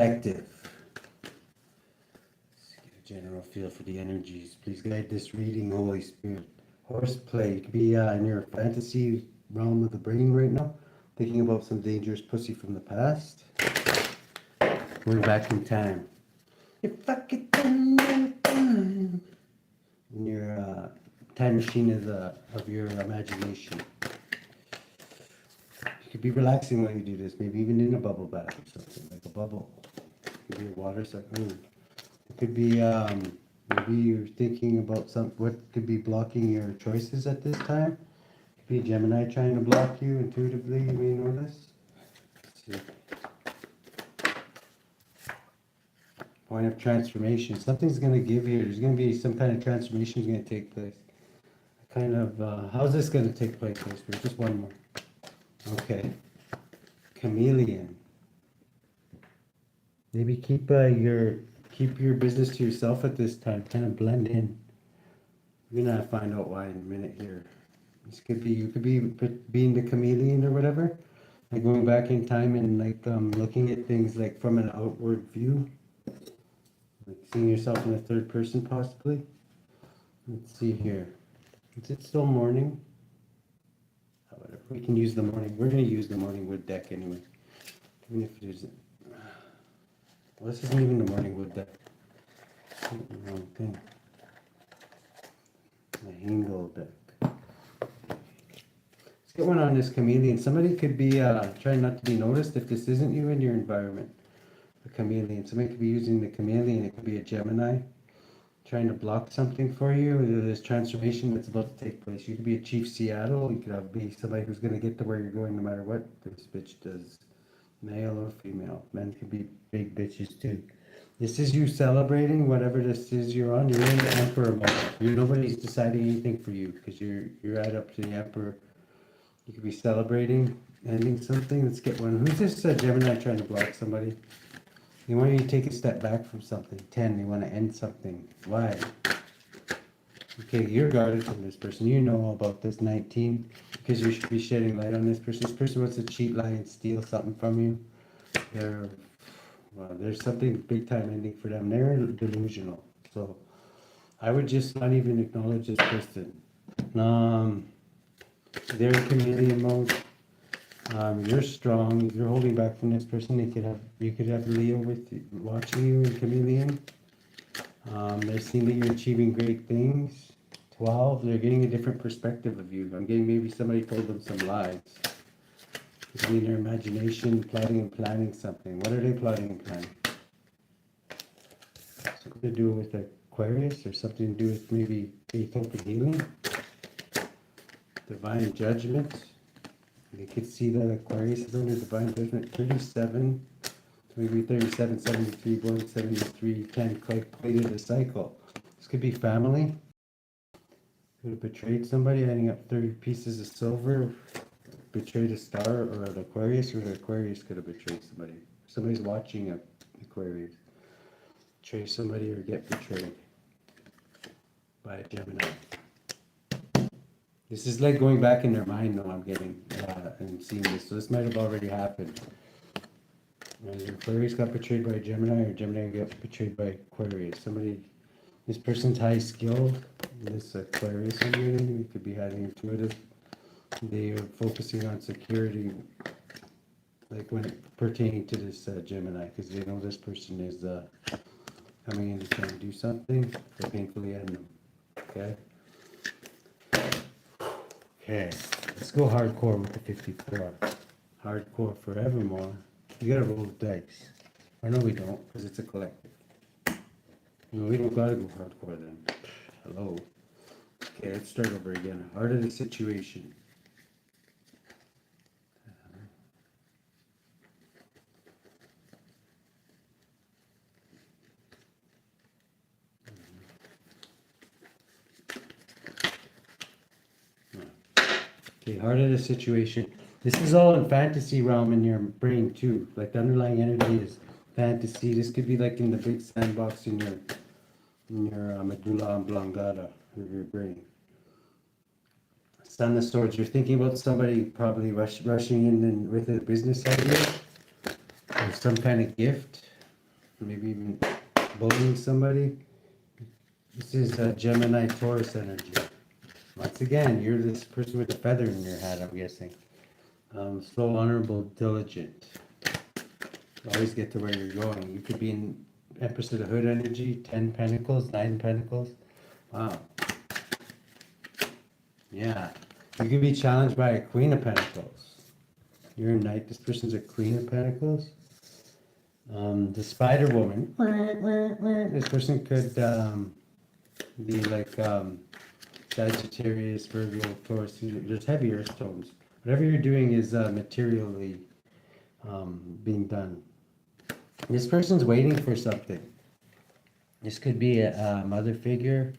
Active. Let's get a general feel for the energies. Please guide this reading, Holy Spirit. Horseplay. You could be in your fantasy realm of the brain right now, thinking about some dangerous pussy from the past. Going back in time. If I could turn back time. In your time machine of your imagination. You could be relaxing while you do this, maybe even in a bubble bath or something, like a bubble. It could be a water cycle. It could be maybe you're thinking about what could be blocking your choices at this time. It could be a Gemini trying to block you intuitively, you may notice. Let's see. Point of transformation. Something's going to give you, there's going to be some kind of transformation is going to take place. Kind of, how's this going to take place? Just one more. Okay. Chameleon. Maybe keep your business to yourself at this time. Kind of blend in. You're gonna find out why in a minute here. This could be, you could be being the chameleon or whatever, like going back in time and like looking at things like from an outward view, like seeing yourself in the third person possibly. Let's see here. Is it still morning? Whatever. We can use the morning. We're going to use the morning wood deck anyway. Even if it isn't. Well, this isn't even the morning wood deck. The wrong thing. The Haiaiel deck. Let's get one on this chameleon. Somebody could be trying not to be noticed if this isn't you in your environment. The chameleon. Somebody could be using the chameleon. It could be a Gemini. Trying to block something for you, this transformation that's about to take place. You could be a Chief Seattle, you could be somebody who's going to get to where you're going no matter what this bitch does, male or female. Men can be big bitches too. This is you celebrating whatever this is you're on. You're in the Emperor mode. Nobody's deciding anything for you because you're right up to the Emperor. You could be celebrating, ending something. Let's get one. Who's this Gemini trying to block somebody? They want you to take a step back from something. 10, they want to end something. Why? Okay, you're guarded from this person. You know all about this. 19, because you should be shedding light on this person. This person wants to cheat, lie, and steal something from you. There's something big time ending for them. They're delusional. So I would just not even acknowledge this person. They're in chameleon mode. You're strong. You're holding back from this person. You could have Leo with you, watching you in chameleon. They're seeing that you're achieving great things. 12. They're getting a different perspective of you. I'm getting maybe somebody told them some lies. It's in their imagination, plotting and planning something. What are they plotting and planning? Something to do with Aquarius, or something to do with maybe faith, hope, and healing. Divine judgment. You can see that Aquarius is under divine judgment. 37, maybe 37, 73, born 73, 10, completed a cycle. This could be family. Could have betrayed somebody, adding up 30 pieces of silver, betrayed a star or an Aquarius, or the Aquarius could have betrayed somebody. Somebody's watching an Aquarius. Betray somebody or get betrayed by a Gemini. This is like going back in their mind, though, I'm getting, and seeing this. So this might have already happened. Aquarius got betrayed by a Gemini, or Gemini got betrayed by Aquarius. This person's high skilled. This Aquarius I'm getting, it could be highly intuitive. They are focusing on security, like when pertaining to this Gemini, because they know this person is coming in to try and do something to painfully end them. Okay? Okay, let's go hardcore with the 54. Hardcore forevermore. You gotta roll the dice. Or no, we don't, because it's a collective. No, we don't gotta go hardcore then. Hello. Okay, let's start over again. Heart of the situation. Okay, heart of the situation. This is all in fantasy realm in your brain too. Like the underlying energy is fantasy. This could be like in the big sandbox in your medulla oblongata of your brain. Son of Swords. You're thinking about somebody probably rushing in with a business idea or some kind of gift. maybe even bullying somebody. This is Gemini Taurus energy. Once again, you're this person with a feather in your hat, I'm guessing. Slow, honorable, diligent. Always get to where you're going. You could be in Empress of the Hood energy, 10 Pentacles, 9 Pentacles. Wow. Yeah. You could be challenged by a Queen of Pentacles. You're a Knight. This person's a Queen of Pentacles. The Spider Woman. This person could be like Sagittarius, Virgo, Taurus. There's heavy earth tones. Whatever you're doing is materially being done. This person's waiting for something. This could be a mother figure,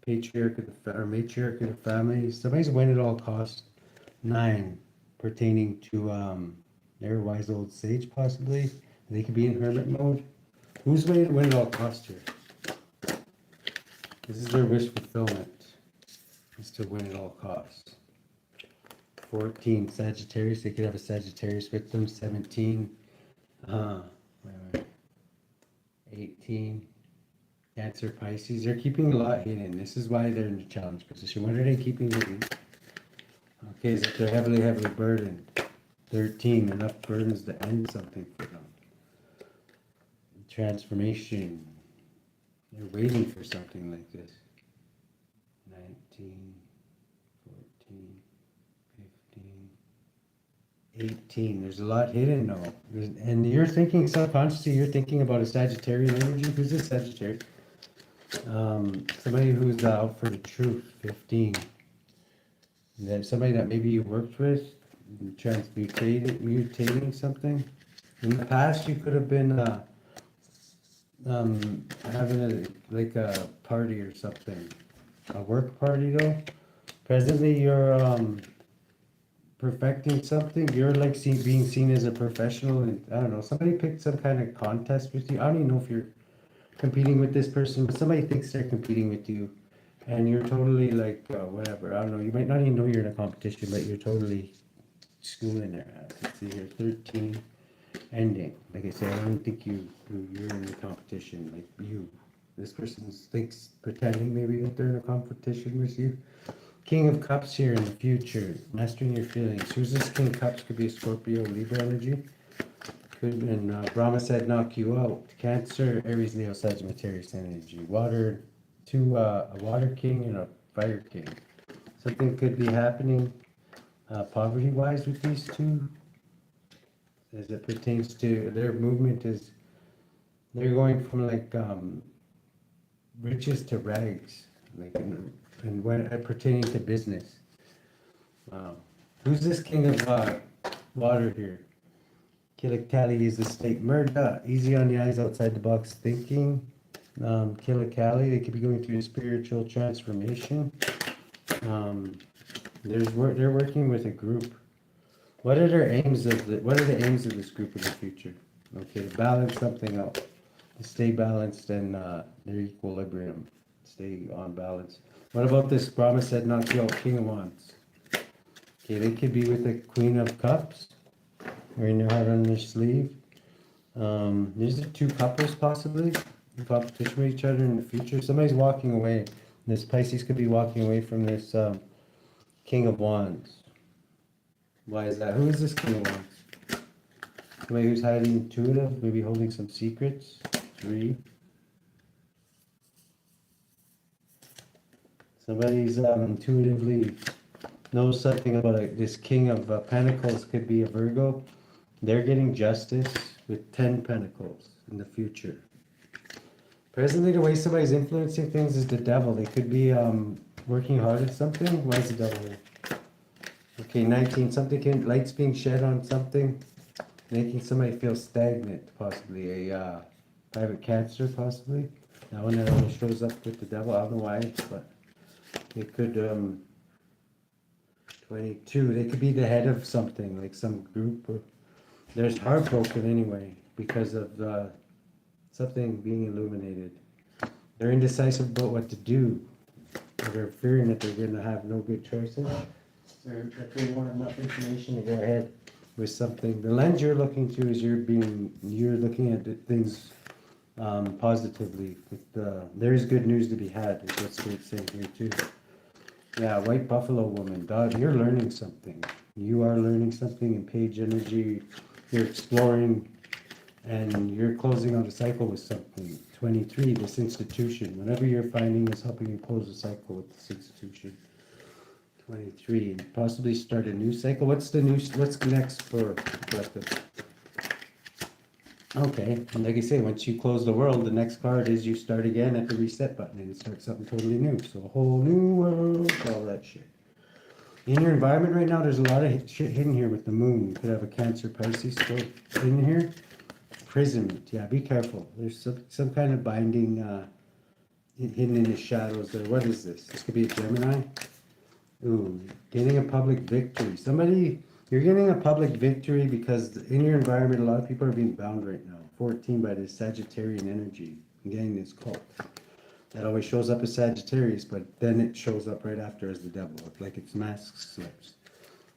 patriarch of the or matriarch of the family. Somebody's win at all costs. 9, pertaining to their wise old sage, possibly. They could be in hermit mode. Who's waiting to win at all costs here? This is their wish fulfillment. Is to win at all costs. 14, Sagittarius. They could have a Sagittarius with them. 17. 18, Cancer, Pisces. They're keeping a lot hidden. This is why they're in the challenge position. What are they keeping hidden? Okay, so they're heavily burdened. 13, enough burdens to end something for them. Transformation. They're waiting for something like this. 19, 14, 15, 18. There's a lot hidden though. And you're thinking subconsciously, you're thinking about a Sagittarian energy. Who's this Sagittarius? Somebody who's out for the truth. 15. That somebody that maybe you worked with, mutating something. In the past, you could have been having a party or something, a work party though. Presently, you're perfecting something. You're like being seen as a professional, and I don't know. Somebody picked some kind of contest with you. I don't even know if you're competing with this person, but somebody thinks they're competing with you. And you're totally like, whatever, I don't know, you might not even know you're in a competition, but you're totally schooling their ass. Let's see here, 13, ending. Like I said, I don't think you're in a competition, like you. This person thinks, pretending maybe that they're in a competition with you. King of Cups here in the future, mastering your feelings. Who's this King of Cups? Could be a Scorpio, Libra energy. Could, and Brahma said knock you out. Cancer, Aries, Leo, Sagittarius energy. Water, a water king and a fire king. Something could be happening poverty-wise with these two. As it pertains to their movement is, they're going from like riches to rags, like and when pertaining to business. Wow. Who's this king of water here? Killicali is the state murder. Easy on the eyes, outside the box thinking. Killicali, they could be going through a spiritual transformation. They're working with a group. What are their aims of the group in the future? Okay, to balance something out, to stay balanced and their equilibrium, stay on balance. What about this Brahma said not to King of Wands? Okay, they could be with the Queen of Cups, wearing their heart on their sleeve. These are two couples possibly in competition with each other in the future. Somebody's walking away. This Pisces could be walking away from this King of Wands. Why is that? Who is this King of Wands? Somebody who's highly intuitive, maybe holding some secrets. 3. Somebody's intuitively knows something about this King of Pentacles, could be a Virgo. They're getting justice with 10 Pentacles in the future. Presently, the way somebody's influencing things is the devil. They could be working hard at something. Why is the devil here? Okay, 19. Light's being shed on something, making somebody feel stagnant, possibly. A private cancer, possibly. That one that always shows up with the devil. I don't know why, but it could, 22. They could be the head of something, like some group. Or, there's heartbroken anyway, because of something being illuminated. They're indecisive about what to do. They're fearing that they're going to have no good choices. Or if they want enough information to go ahead with something. The lens you're looking to is you're looking at things positively. There's good news to be had, is what's saying here too. Yeah, white buffalo woman, dog, you're learning something. You are learning something in page energy. You're exploring and you're closing out a cycle with something. 23, this institution. Whatever you're finding is helping you close a cycle with this institution. 23, and possibly start a new cycle. What's next for collective? Okay, and like I say, once you close the world, the next card is you start again at the reset button and start something totally new. So a whole new world, all that shit. In your environment right now, there's a lot of shit hidden here with the moon. You could have a Cancer Pisces still in here. Imprisonment, yeah, be careful. There's some kind of binding hidden in the shadows there. What is this? This could be a Gemini. Ooh, getting a public victory. You're getting a public victory because in your environment, a lot of people are being bound right now. 14 by this Sagittarian energy. I'm getting this cult. That always shows up as Sagittarius, but then it shows up right after as the devil. Like its mask slips.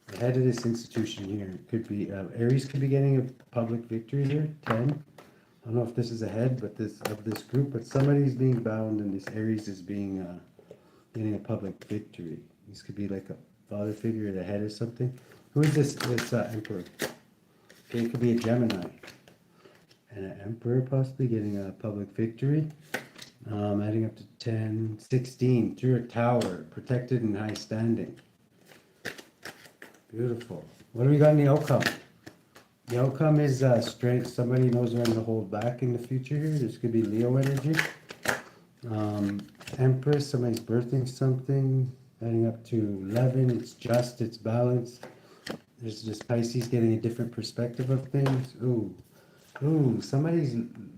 The head of this institution here could be, Aries could be getting a public victory here, 10. I don't know if this is a head of this group, but somebody's being bound and this Aries is getting a public victory. This could be like a father figure, the head or something. Who is this? This Emperor. Okay, it could be a Gemini. And an Emperor possibly getting a public victory. Adding up to 10, 16, through a tower, protected and high standing. Beautiful. What do we got in the outcome? The outcome is strength. Somebody knows when to hold back in the future here. This could be Leo energy. Empress, somebody's birthing something. Adding up to 11, it's just, it's balanced. There's just Pisces getting a different perspective of things. Ooh,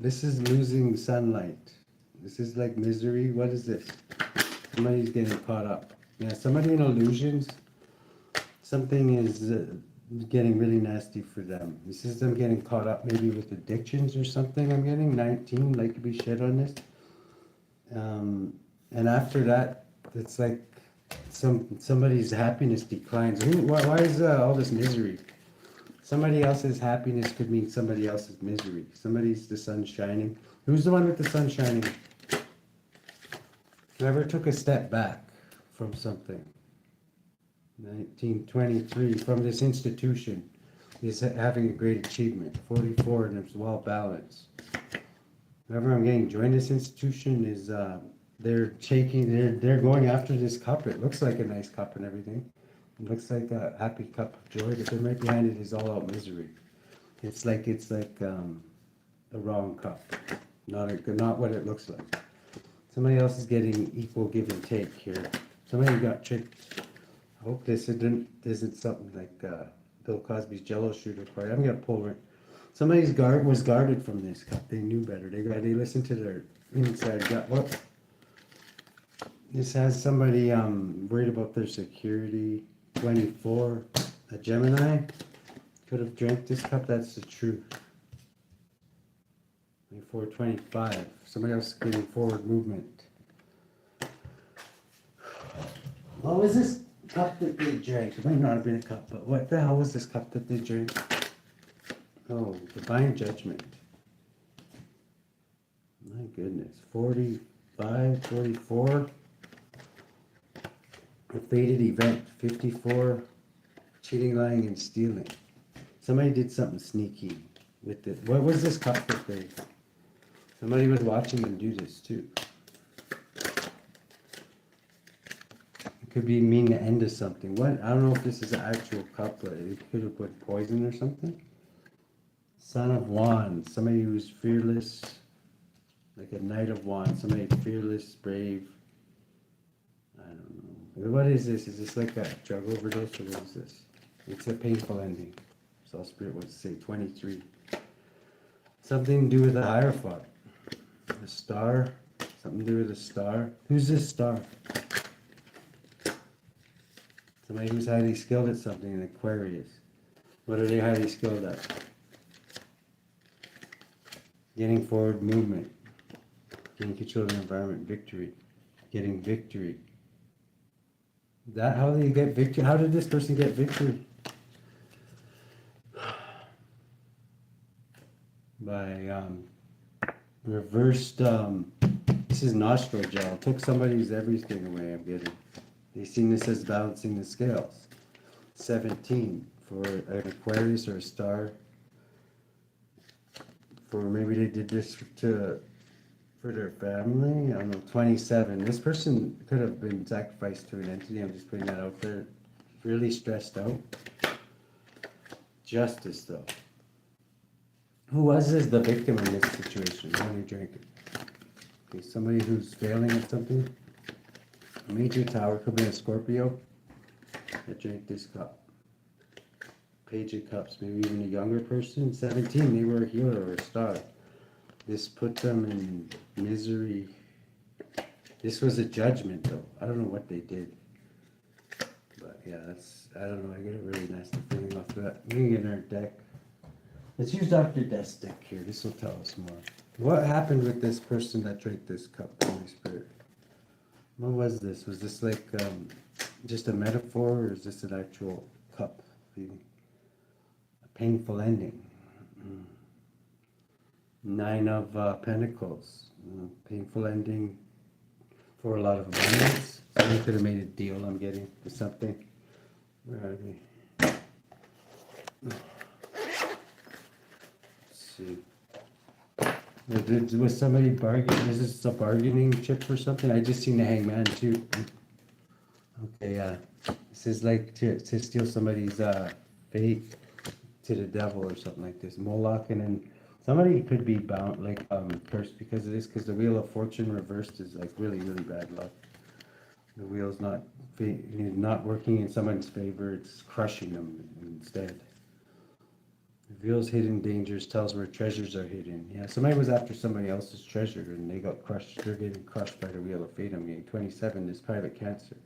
this is losing sunlight. This is like misery. What is this? Somebody's getting caught up. Yeah, somebody in illusions. Something is getting really nasty for them. This is them getting caught up maybe with addictions or something. I'm getting 19, like to be shit on this. And after that, it's like somebody's happiness declines. Why is all this misery? Somebody else's happiness could mean somebody else's misery. Somebody's the sun shining. Who's the one with the sun shining? Whoever took a step back from something. 1923, from this institution, is having a great achievement. 44, and it's well balanced. Whoever I'm getting join this institution is they're going after this cup. It looks like a nice cup and everything. It looks like a happy cup of joy, but then right behind it is all out misery. It's like the wrong cup, not what it looks like. Somebody else is getting equal give and take here. Somebody got tricked. I hope this isn't something like Bill Cosby's Jello shooter party. I'm gonna pull it. Somebody's was guarded from this cup. They knew better. They listened to their inside gut. What? This has somebody worried about their security. 24, a Gemini could have drank this cup. That's the truth. 24, 25. Somebody else getting forward movement. What was this cup that they drank? It might not have been a cup, but what the hell was this cup that they drank? Oh, divine judgment. My goodness. 45, 44. A fated event. 54. Cheating, lying, and stealing. Somebody did something sneaky with it. What was this cup that they... Somebody was watching them do this too. It could be mean the end of something. What? I don't know if this is an actual cup, but it could have put poison or something. Son of Wands. Somebody who's fearless. Like a Knight of Wands. Somebody fearless, brave. I don't know. What is this? Is this like a drug overdose or what is this? It's a painful ending. So Spirit would say 23. Something to do with the Hierophant. A star. Something to do with a star. Who's this star? Somebody who's highly skilled at something, an Aquarius. What are they highly skilled at? Getting forward movement. Getting control of the environment. Victory. Getting victory. How do you get victory? How did this person get victory? by reversed, this is nostril gel. Took somebody's everything away, I'm getting. They seen this as balancing the scales. 17 for an Aquarius or a star. For maybe they did this for their family. I don't know, 27. This person could have been sacrificed to an entity. I'm just putting that out there. Really stressed out. Justice, though. Who was the victim in this situation? When you drink it? Okay, somebody who's failing at something. A major tower, could be a Scorpio that drank this cup. Page of Cups, maybe even a younger person. 17, they were a healer or a star. This put them in misery. This was a judgment, though. I don't know what they did. But yeah, I don't know, I get a really nasty feeling off that. We can get our deck. Let's use Dr. Death's deck here. This will tell us more. What happened with this person that drank this cup, Holy Spirit? What was this? Was this like just a metaphor, or is this an actual cup? A painful ending. 9 of Pentacles. Painful ending for a lot of abundance. Somebody could have made a deal, I'm getting, for something. Where are they? See. Was somebody bargaining? Is this a bargaining chip or something? I just seen the Hangman too. Okay, this is like to steal somebody's fate to the devil or something like this. Moloch, and then somebody could be bound, like cursed because of this, because the Wheel of Fortune reversed is like really, really bad luck. The wheel's not working in someone's favor; it's crushing them instead. Reveals hidden dangers, tells where treasures are hidden. Yeah, somebody was after somebody else's treasure and they got crushed. They're getting crushed by the Wheel of Fate. I'm getting 27, this private cancer.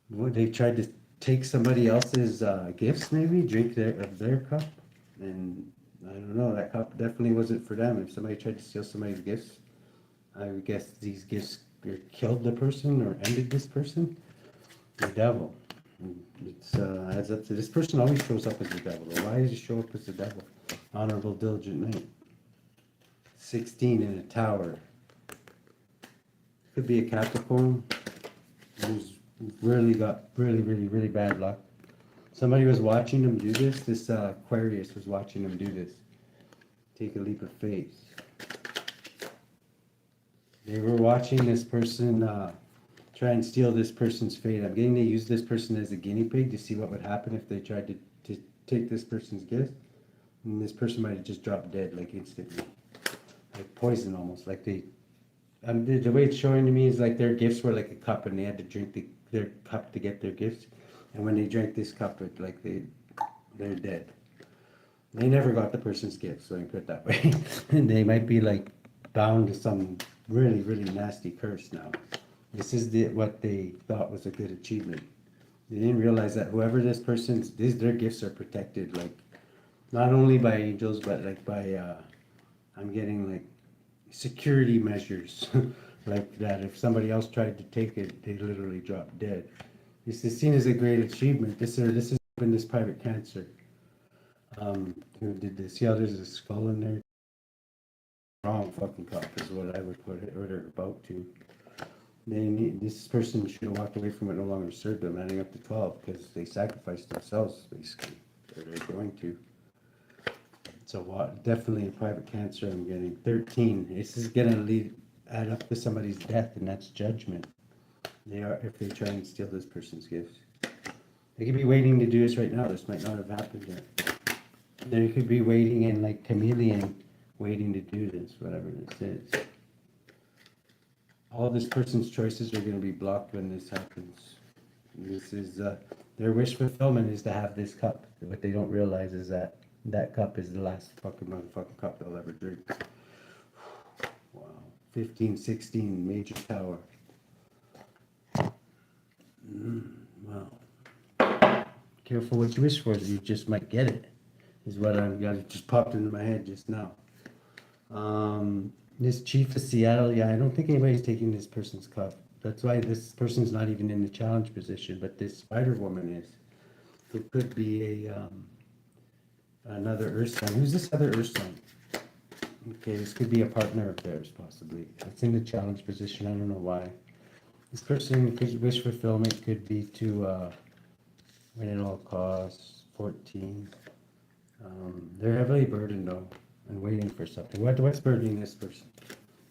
What, they tried to take somebody else's gifts, maybe? Drink their cup? And I don't know, that cup definitely wasn't for them. If somebody tried to steal somebody's gifts, I would guess these gifts killed the person or ended this person. The devil. It's adds up to this person always shows up as the devil. Why does he show up as the devil? Honorable, diligent knight. 16 in a tower. Could be a Capricorn who's really got really bad luck. Somebody was watching them do this. This Aquarius was watching them do this. Take a leap of faith. They were watching this person try and steal this person's fate. I'm getting to use this person as a guinea pig to see what would happen if they tried to take this person's gift. And this person might have just dropped dead, like instantly. Like poison almost. Like the way it's showing to me is like their gifts were like a cup and they had to drink their cup to get their gifts. And when they drank this cup, it like they're dead. They never got the person's gift, so I can put it that way. And they might be like bound to some really nasty curse now. This is what they thought was a good achievement. They didn't realize that whoever this person's, their gifts are protected, like not only by angels, but like by, I'm getting like security measures, like that. If somebody else tried to take it, they literally drop dead. This is seen as a great achievement. This is in this private cancer. Who did this? Yeah, there's a skull in there. Wrong fucking cup is what I would put it, or they're about to. This person should have walked away from it, no longer served them, adding up to 12 because they sacrificed themselves, basically. Or they're going to. So definitely a private cancer. I'm getting 13. This is going to add up to somebody's death, and that's judgment. They are, if they try and steal this person's gifts. They could be waiting to do this right now. This might not have happened yet. They could be waiting in like chameleon, waiting to do this, whatever this is. All this person's choices are going to be blocked when this happens. This is their wish fulfillment is to have this cup. What they don't realize is that cup is the last fucking motherfucking cup they'll ever drink. Wow. 15, 16, major tower. Wow. Careful what you wish for, you just might get it. Is what I've got. It just popped into my head just now. This Chief of Seattle, yeah, I don't think anybody's taking this person's cup. That's why this person's not even in the challenge position, but this Spider Woman is. Who could be another Earth sign. Who's this other Earth sign? Okay, this could be a partner of theirs, possibly. It's in the challenge position. I don't know why. This person could wish fulfillment could be to win at all costs. 14. They're heavily burdened though, and waiting for something. What's burdening this person?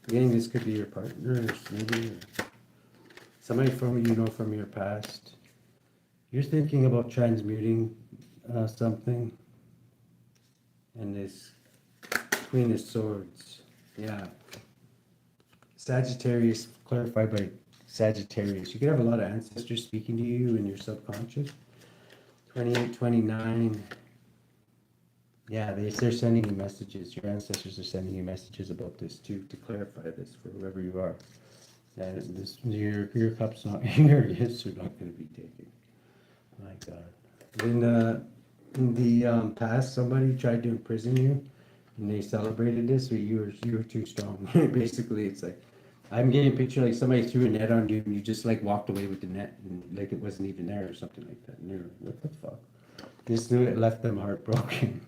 Again, this could be your partner, or maybe or somebody from from your past. You're thinking about transmuting something, and this Queen of Swords. Yeah. Sagittarius, clarified by Sagittarius. You could have a lot of ancestors speaking to you in your subconscious. 28, 29. Yeah, they're sending you messages. Your ancestors are sending you messages about this too, to clarify this for whoever you are. That your cup's not, your gifts are not going to be taken. My God. In the past, somebody tried to imprison you, and they celebrated this, but you were too strong. Basically, it's like I'm getting a picture like somebody threw a net on you, and you just like walked away with the net, and like it wasn't even there or something like that. And you're what the fuck? This knew it left them heartbroken.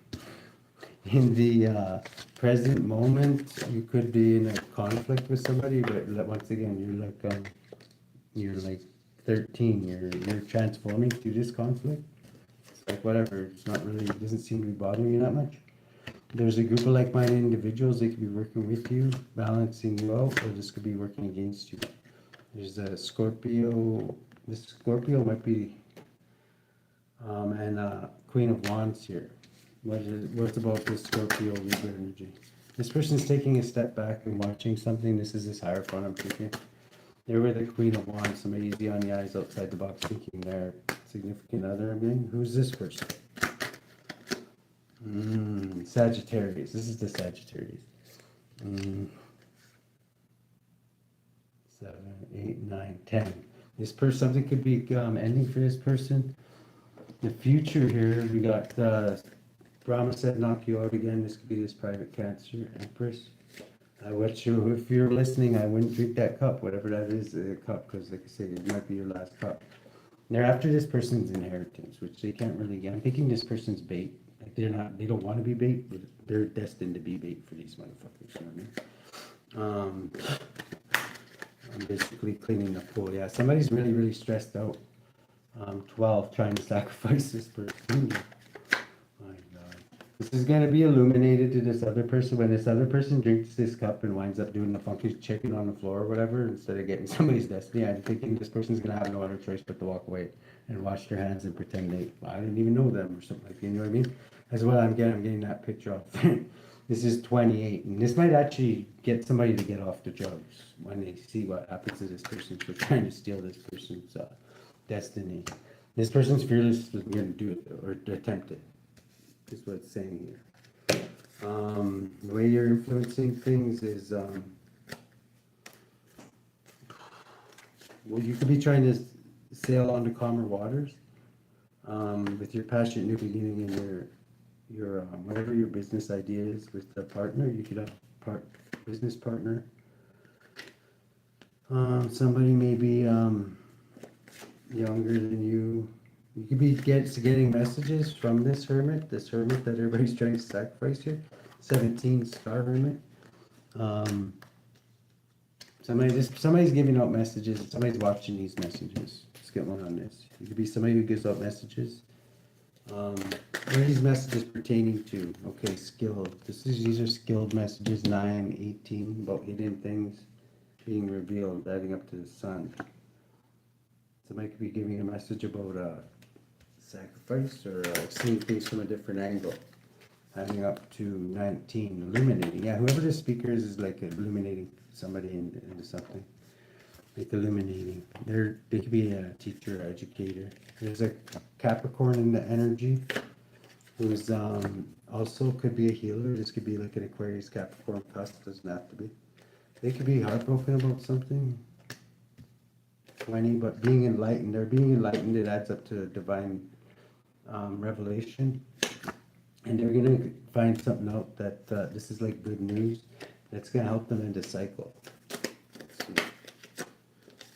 In the present moment, you could be in a conflict with somebody, but once again, you're like 13. You're transforming through this conflict. It's like whatever. It's not really. It doesn't seem to be bothering you that much. There's a group of like-minded individuals. They could be working with you, balancing you out, or this could be working against you. There's a Scorpio. This Scorpio might be, and Queen of Wands here. What's about this Scorpio Libra energy? This person's taking a step back and watching something. This is this Hierophant I'm thinking. They're with the Queen of Wands. Somebody easy on the eyes, outside the box, thinking their significant other. I mean, who's this person? Sagittarius. This is the Sagittarius. 7, 8, 9, 10. This person, something could be ending for this person. The future here, we got Brahma said knock you out again. This could be this private Cancer Empress. If you're listening, I wouldn't drink that cup, whatever that is, a cup, because like I say, it might be your last cup. And they're after this person's inheritance, which they can't really get. I'm thinking this person's bait. Like they don't want to be bait, but they're destined to be bait for these motherfuckers. You know what I mean? I'm basically cleaning the pool. Yeah, somebody's really, really stressed out. 12, trying to sacrifice this person. My God. This is going to be illuminated to this other person. When this other person drinks this cup and winds up doing the funky chicken on the floor or whatever, instead of getting somebody's destiny, I'm thinking this person's going to have no other choice but to walk away and wash their hands and pretend I didn't even know them or something like that. You know what I mean? That's what I'm getting that picture off. This is 28, and this might actually get somebody to get off the drugs when they see what happens to this person for trying to steal this person's destiny. This person's fearless is going to do it, or attempt it, is what it's saying here. The way you're influencing things is, well, you could be trying to sail onto calmer waters with your passionate new beginning and your whatever your business idea is with a partner. You could have a business partner. Somebody may be younger than you. You could be getting messages from this hermit that everybody's trying to sacrifice here. 17 star hermit. Somebody's giving out messages. Somebody's watching these messages. Let's get one on this. You could be somebody who gives out messages. What are these messages pertaining to? Okay, skilled. These are skilled messages. 9, 18, about hidden things being revealed, adding up to the sun. Somebody could be giving a message about sacrifice or seeing things from a different angle. Adding up to 19, illuminating. Yeah, whoever the speaker is like illuminating somebody into something. Like illuminating. They could be a teacher or educator. There's a Capricorn in the energy who's also could be a healer. This could be like an Aquarius Capricorn cusp, doesn't have to be. They could be heartbroken about something. 20, but being enlightened. They're being enlightened. It adds up to divine revelation. And they're going to find something out that this is like good news that's going to help them end a cycle.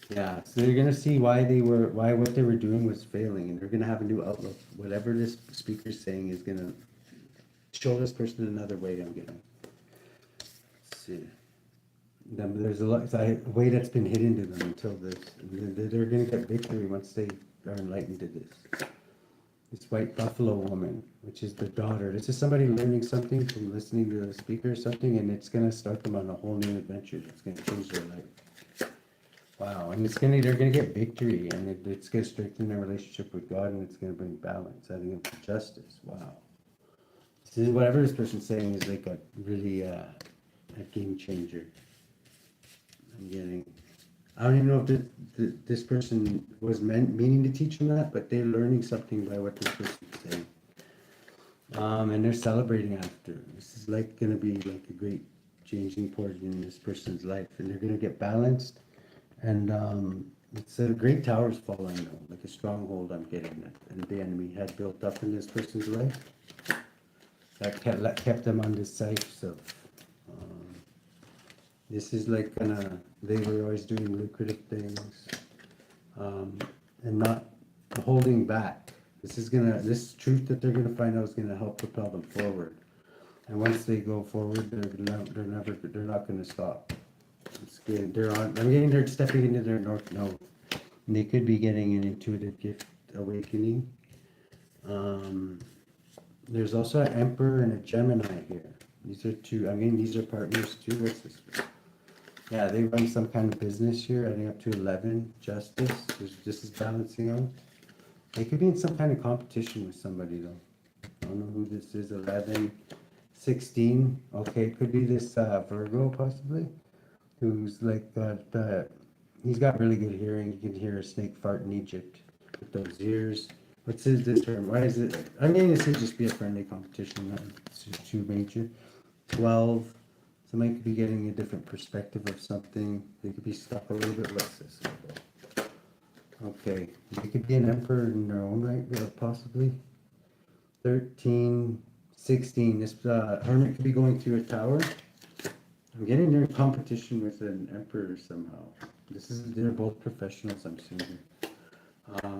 Yeah, so they're going to see why what they were doing was failing, and they're going to have a new outlook. Whatever this speaker's saying is going to show this person another way. I'm getting. There's a lot, a way that's been hidden to them until this. And they're going to get victory once they are enlightened to this. This white buffalo woman, which is the daughter. This is somebody learning something from listening to a speaker or something, and it's going to start them on a whole new adventure that's going to change their life. Wow, and they're going to get victory, and it's going to strengthen their relationship with God, and it's going to bring balance. I think it's justice. Wow. This is, whatever this person's saying is like a really a game changer. I'm getting. I don't even know if this person was meaning to teach them that, but they're learning something by what this person's saying. And they're celebrating after. This is like going to be like a great changing point in this person's life, and they're going to get balanced. And it's a great tower's falling though, like a stronghold I'm getting that, and the enemy had built up in this person's life. That kept them on this side of. This is like they were always doing lucrative things, and not holding back. This truth that they're gonna find out is gonna help propel them forward. And once they go forward, they're not gonna stop. It's good. They're stepping into their north node. And they could be getting an intuitive gift awakening. There's also an Emperor and a Gemini here. These are two. I mean, these are partners too. What's this? Yeah, they run some kind of business here. I think up to 11. Justice. This is balancing out. They could be in some kind of competition with somebody though. I don't know who this is. 11, 16. Okay, it could be this Virgo possibly, who's like he's got really good hearing. You can hear a snake fart in Egypt with those ears. What's this term? Why is it? I mean, this would just be a friendly competition. It's too major. 12. Somebody could be getting a different perspective of something. They could be stuck a little bit. What's this? Okay. They could be an emperor in their own right, possibly. 13, 16. This hermit could be going through a tower. I'm getting their competition with an emperor somehow. They're both professionals, I'm seeing here.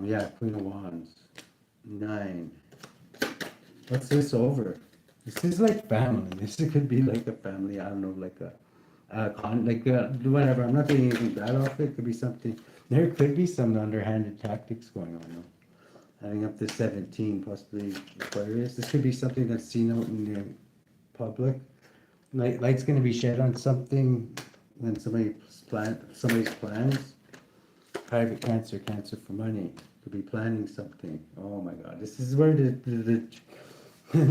Yeah, Queen of Wands. 9. What's this over? This is like family. This could be like a family. I don't know, like whatever. I'm not getting anything bad off it. Could be something. There could be some underhanded tactics going on though. Adding up to 17, possibly Aquarius. This could be something that's seen out in the public. Light's going to be shed on something when somebody's plans. Private cancer for money. Could be planning something. Oh my God, this is where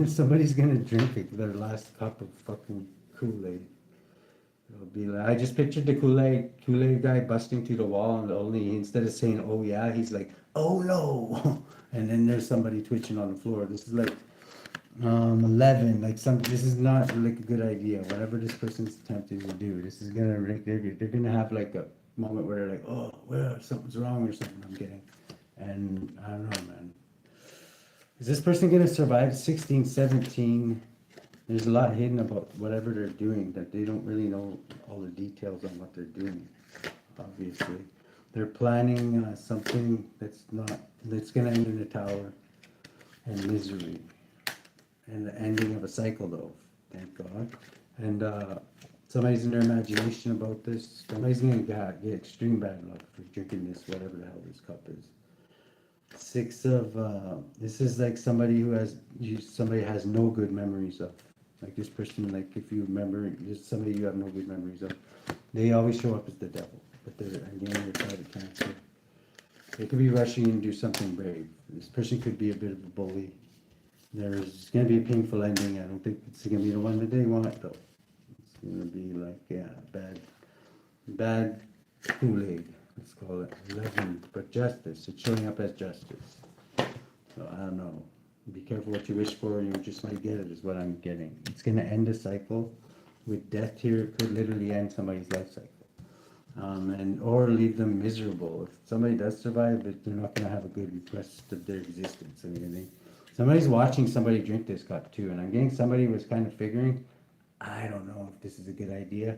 somebody's gonna drink their last cup of fucking Kool-Aid. It'll be like, I just pictured the Kool-Aid guy busting through the wall, and only instead of saying "oh yeah," he's like "oh no," and then there's somebody twitching on the floor. This is like 11. This is not like a good idea. Whatever this person's attempting to do, this is gonna they're gonna have like a moment where they're like, oh well, something's wrong or something. I'm getting. And I don't know, man. Is this person going to survive? 16, 17. There's a lot hidden about whatever they're doing that they don't really know all the details on what they're doing, obviously. They're planning something that's going to end in a tower and misery. And the ending of a cycle, though, thank God. And somebody's in their imagination about this. Somebody's going to get extreme bad luck for drinking this, whatever the hell this cup is. 6 of this is like somebody has no good memories of. Like this person, like if you remember, there's somebody you have no good memories of. They always show up as the devil, but they're again private cancer. They could be rushing and do something brave. This person could be a bit of a bully. There's going to be a painful ending. I don't think it's going to be the one that they want though. It's going to be like bad Kool-Aid. Let's call it 11, but justice. It's showing up as justice. So I don't know. Be careful what you wish for. You just might get it. Is what I'm getting. It's going to end a cycle. With death here, it could literally end somebody's life cycle, or leave them miserable. If somebody does survive, but they're not going to have a good rest of their existence. I mean, somebody's watching somebody drink this cup too, and I'm getting somebody was kind of figuring, I don't know if this is a good idea.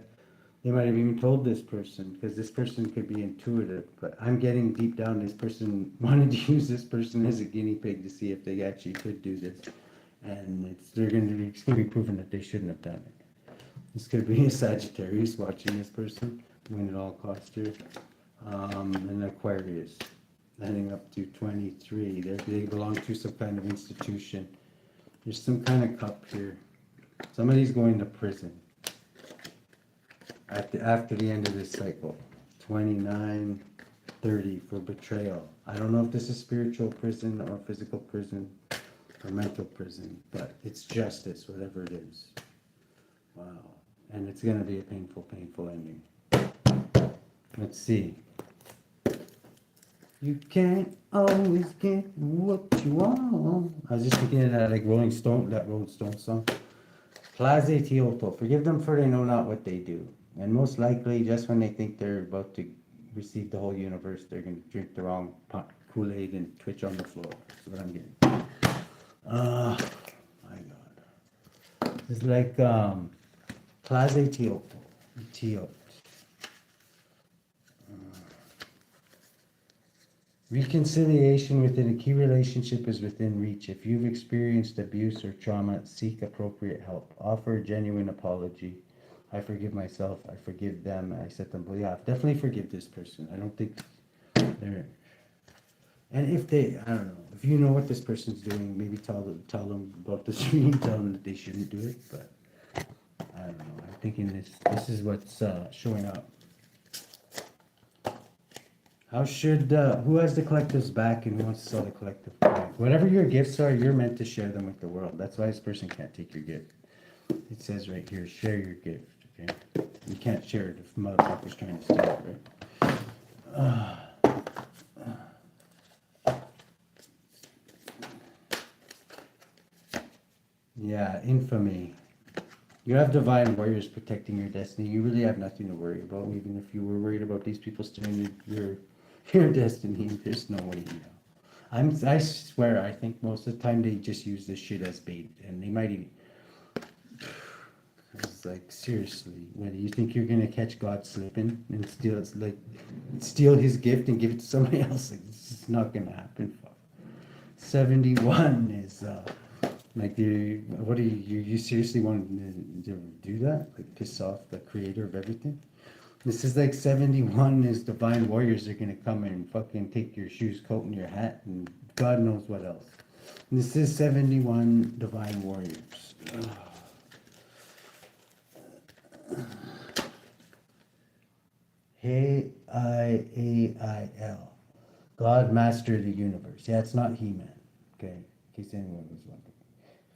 They might have even told this person, because this person could be intuitive, but I'm getting deep down this person wanted to use this person as a guinea pig to see if they actually could do this. And it's going to be proven that they shouldn't have done it. This could be a Sagittarius watching this person, win at all costs here. An Aquarius, heading up to 23. They belong to some kind of institution. There's some kind of cup here. Somebody's going to prison after the end of this cycle. 29, 30 for betrayal. I don't know if this is spiritual prison or physical prison or mental prison, but it's justice, whatever it is. Wow. And it's going to be a painful, painful ending. Let's see. You can't always get what you want. I was just thinking of that, like Rolling Stone, that Rolling Stone song. Tlazolteotl. Forgive them for they know not what they do. And most likely, just when they think they're about to receive the whole universe, they're going to drink the wrong Kool-Aid and twitch on the floor. That's what I'm getting. My God. It's like Tlazolteotl. Reconciliation within a key relationship is within reach. If you've experienced abuse or trauma, seek appropriate help. Offer a genuine apology. I forgive myself. I forgive them. I set them free. Yeah, definitely forgive this person. I don't think they're... And if they, I don't know, if you know what this person's doing, maybe tell them about this dream, tell them that they shouldn't do it, but I don't know. I'm thinking this is what's showing up. How should, who has the collective's back and who wants to sell the collective back? Whatever your gifts are, you're meant to share them with the world. That's why this person can't take your gift. It says right here, share your gift, okay? You can't share it if motherfucker's trying to steal it, right? Yeah, infamy. You have divine warriors protecting your destiny. You really have nothing to worry about. Even if you were worried about these people stealing your destiny, there's no way you know. I swear, I think most of the time they just use this shit as bait, and they might even. It's like, seriously, whether you think you're gonna catch God slipping and steal his gift and give it to somebody else, like, it's just not gonna happen. 71 is like, what do you seriously want to do that? Like, piss off the creator of everything? This is like 71 is divine warriors are gonna come and fucking take your shoes, coat, and your hat, and God knows what else. And this is 71 divine warriors. Haiaiel, God, Master of the Universe. Yeah, it's not He-Man. Okay, in case anyone was wondering.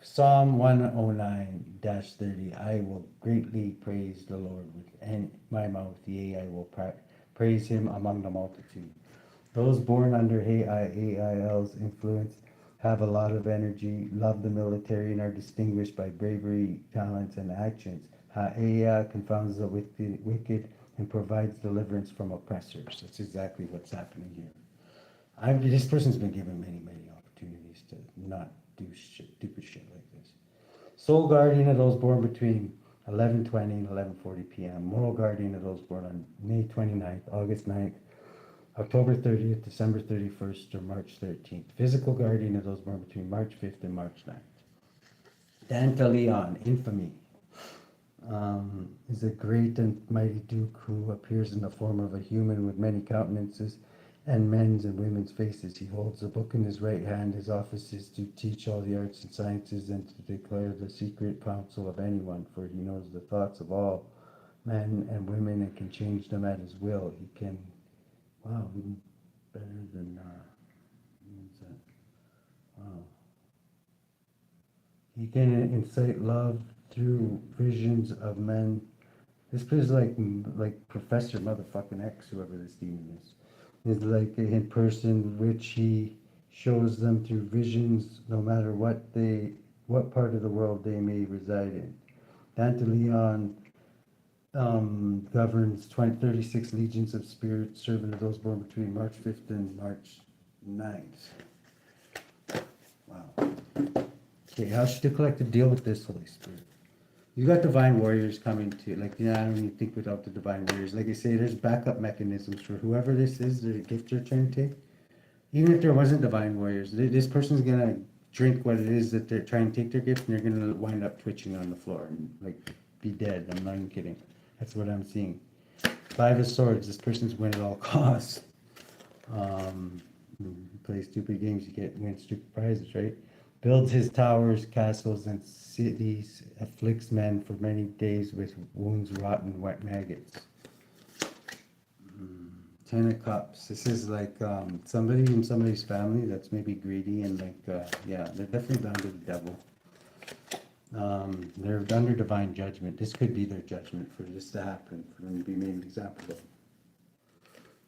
Psalm 109-30. I will greatly praise the Lord with my mouth. Yea, I will praise him among the multitude. Those born under Haiaiel's influence have a lot of energy, love the military, and are distinguished by bravery, talents, and actions. Haiaiel confounds the wicked and provides deliverance from oppressors. That's exactly what's happening here. This person's been given many, many opportunities to not do stupid shit like this. Soul guardian of those born between 11:20 and 11:40 p.m. Moral guardian of those born on May 29th, August 9th, October 30th, December 31st, or March 13th. Physical guardian of those born between March 5th and March 9th. Dantalion, infamy, is a great and mighty duke who appears in the form of a human with many countenances and men's and women's faces. He holds a book in his right hand. His office is to teach all the arts and sciences and to declare the secret counsel of anyone, for he knows the thoughts of all men and women and can change them at his will. He can, wow, even better than, what's that? Wow. He can incite love through visions of men. This is like Professor motherfucking X, whoever this demon is like in person, which he shows them through visions, no matter what part of the world they may reside in. Dantalion governs 36 legions of spirits, servant of those born between March 5th and March 9th. Wow. Okay, how should the collective deal with this, Holy Spirit? You got divine warriors coming to, like, I don't even think without the divine warriors. Like I say, there's backup mechanisms for whoever this is, the gift they're trying to take. Even if there wasn't divine warriors, this person's gonna drink what it is that they're trying to take their gift, and they're gonna wind up twitching on the floor and like be dead. I'm not even kidding. That's what I'm seeing. Five of Swords. This person's win at all costs. Play stupid games, you win stupid prizes, right? Builds his towers, castles, and cities. Afflicts men for many days with wounds, rotten, wet maggots. Ten of Cups. This is like somebody in somebody's family that's maybe greedy and like, yeah, they're definitely bound to the devil. They're under divine judgment. This could be their judgment for this to happen, for them to be made an example of.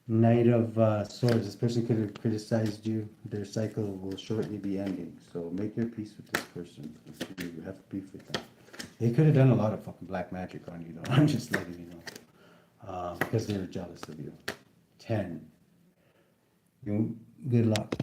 Knight of Swords. This person could have criticized you. Their cycle will shortly be ending. So make your peace with this person if you have beef with them. They could have done a lot of fucking black magic on you, though. I'm just letting you know. Because they were jealous of you. 10. Good luck.